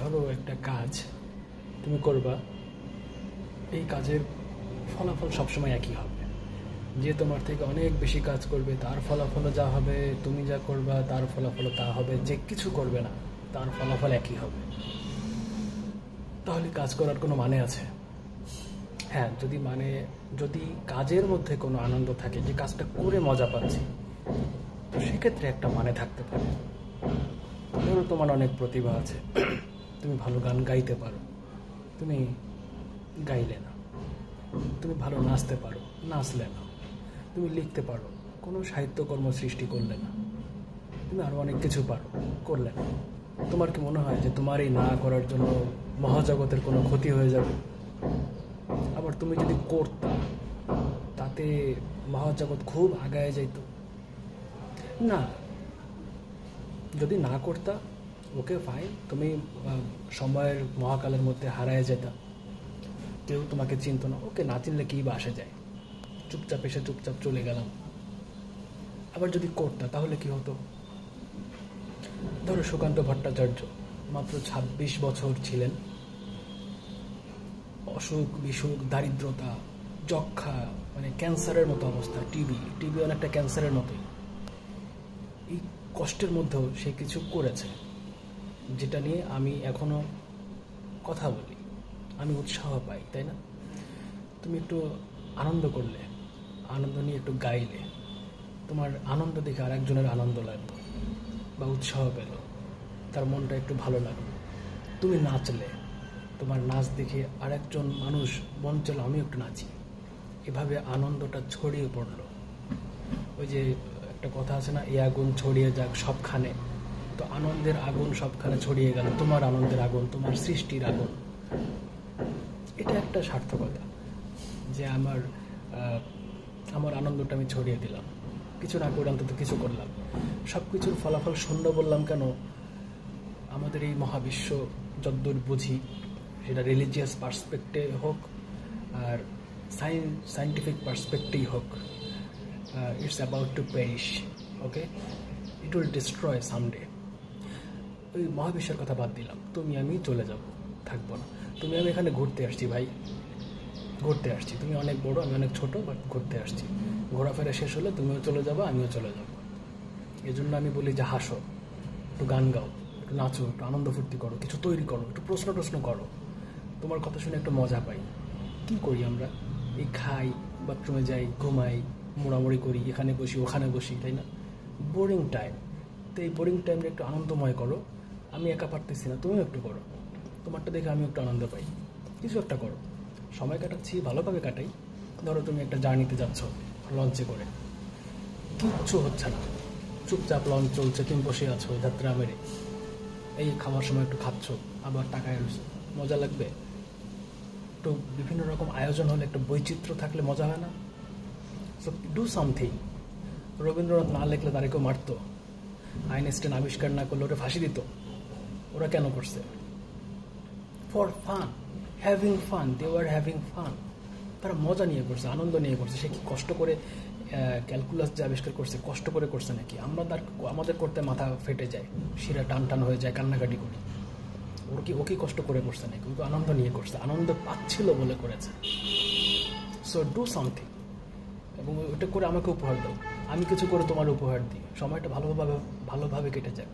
ধরো একটা কাজ তুমি করবা, এই কাজের ফলাফল সবসময় একই হবে। যে তোমার থেকে অনেক বেশি কাজ করবে তার ফলাফল যা হবে, তুমি যা করবা তার ফলাফল তা হবে। যে কিছু করবে না তার ফলাফল একই হবে। তাহলে কাজ করার কোনো মানে আছে? হ্যাঁ, যদি কাজের মধ্যে কোনো আনন্দ থাকে, যে কাজটা করে মজা পাচ্ছি, তো সেক্ষেত্রে একটা মানে থাকতে পারে। ধরো তোমার অনেক প্রতিভা আছে, তুমি ভালো গান গাইতে পারো, তুমি গাইলে না। তুমি ভালো নাচতে পারো, নাচলে না। তুমি লিখতে পারো, কোনো সাহিত্যকর্ম সৃষ্টি করলে না। তুমি আরও অনেক কিছু পারো, করলে না। তোমার কি মনে হয় যে তোমার এই না করার জন্য মহাজগতের কোনো ক্ষতি হয়ে যাবে? আবার তুমি যদি করতা, তাতে মহাজগৎ খুব আগায় যাইত না। যদি না করতা, ওকে ফাইন, তুমি সময়ের মহাকালের মধ্যে হারায় যেতা, কেউ তোমাকে চিনত না। ওকে, না চিনলে কী বা আসে যায়, চুপচাপ এসে চুপচাপ চলে গেলাম। আবার যদি করতা, তাহলে কি হতো? ধরো সুকান্ত ভট্টাচার্য মাত্র ২৬ বছর ছিলেন, অসুখ বিসুখ, দারিদ্রতা, যক্ষা, মানে ক্যান্সারের মতো অবস্থা। টিবি অনেকটা ক্যান্সারের মতোই। এই কষ্টের মধ্যেও সে কিছু করেছে, যেটা নিয়ে আমি এখনো কথা বলি, আমি উৎসাহ পাই, তাই না? তুমি একটু আনন্দ করলে, আনন্দ নিয়ে একটু গাইলে, তোমার আনন্দ দেখে আরেকজনের আনন্দ লাগলো বা উৎসাহ পেল, তার মনটা একটু ভালো লাগলো। তুমি নাচলে, তোমার নাচ দেখে আরেকজন মানুষ মন চাইল আমি একটু নাচি, এভাবে আনন্দটা ছড়িয়ে পড়লো। ওই যে একটা কথা আছে না, এই আগুন ছড়িয়ে যাক সবখানে। তো আনন্দের আগুন সবখানে ছড়িয়ে গেল, তোমার আনন্দের আগুন, তোমার সৃষ্টির আগুন। এটা একটা সার্থকতা, যে আমার আনন্দটা আমি ছড়িয়ে দিলাম, কিছু না করে অন্তত কিছু করলাম। সব কিছুর ফলাফল শূন্য বললাম কেন? আমাদের এই মহাবিশ্ব যদ্দূর বুঝি, সেটা রিলিজিয়াস পার্সপেক্টে হোক আর সায়েন্টিফিক পার্সপেক্টেই হোক, it's about to perish, okay? It will destroy someday. ওই মহাবিশ্বের কথা বাদ দিলাম, তুমি আমি চলে যাব, থাকবো না। তুমি আমি এখানে ঘুরতে আসছি ভাই, ঘুরতে আসছি। তুমি অনেক বড়, আমি অনেক ছোট, বাট ঘুরতে আসছি। ঘোরাফেরা শেষ হলে তুমিও চলে যাবো, আমিও চলে যাব। এই জন্য আমি বলি যে হাসো, একটু গান গাও, একটু নাচো, একটু আনন্দ ফুর্তি করো, কিছু তৈরি করো, একটু প্রশ্ন করো। তোমার কথা শুনে একটু মজা পাই। কি করি আমরা? এই খাই, বাথরুমে যাই, ঘুমাই, মোড়ামুড়ি করি, এখানে বসি ওখানে বসি, তাই না? Boring time. তো এই বোরিং টাইমটা একটু আনন্দময় করো। আমি একা পারতেছি না, তুমিও একটু করো। তোমারটা দেখে আমি একটু আনন্দ পাই। কিছু একটা করো। সময় কাটাচ্ছি, ভালোভাবে কাটাই। ধরো তুমি একটা জার্নিতে যাচ্ছ লঞ্চে করে, কিচ্ছু হচ্ছে না, চুপচাপ লঞ্চ চলছে, তুমি বসে আছো যাত্রা মেরে, এই খাওয়ার সময় একটু খাচ্ছ, আবার টাকায় রয়েছে, মজা লাগবে? একটু বিভিন্ন রকম আয়োজন হলে, একটা বৈচিত্র্য থাকলে মজা হয় না? So do something. রবীন্দ্রনাথ না লিখলে তারে কেউ মারত, আইনস্টাইন আবিষ্কার না করলে ওরা ফাঁসি দিত। ওরা কেন করছে? For fun, having fun, they were having fun. তারা মজা নিয়ে করছে, আনন্দ নিয়ে করছে। সে কি কষ্ট করে ক্যালকুলাস যে আবিষ্কার করছে, কষ্ট করে করছে নাকি? আমাদের করতে মাথা ফেটে যায়, শিরা টান টান হয়ে যায়, কান্নাকাটি করি। ও কি কষ্ট করে করছে নাকি? ও তো আনন্দ নিয়ে করছে, আনন্দ পাচ্ছিল বলে করেছে। সো ডু সামথিং, এবং ওটা করে আমাকে উপহার দাও, আমি কিছু করে তোমার উপহার দিই। সময়টা ভালোভাবে কেটে যায়।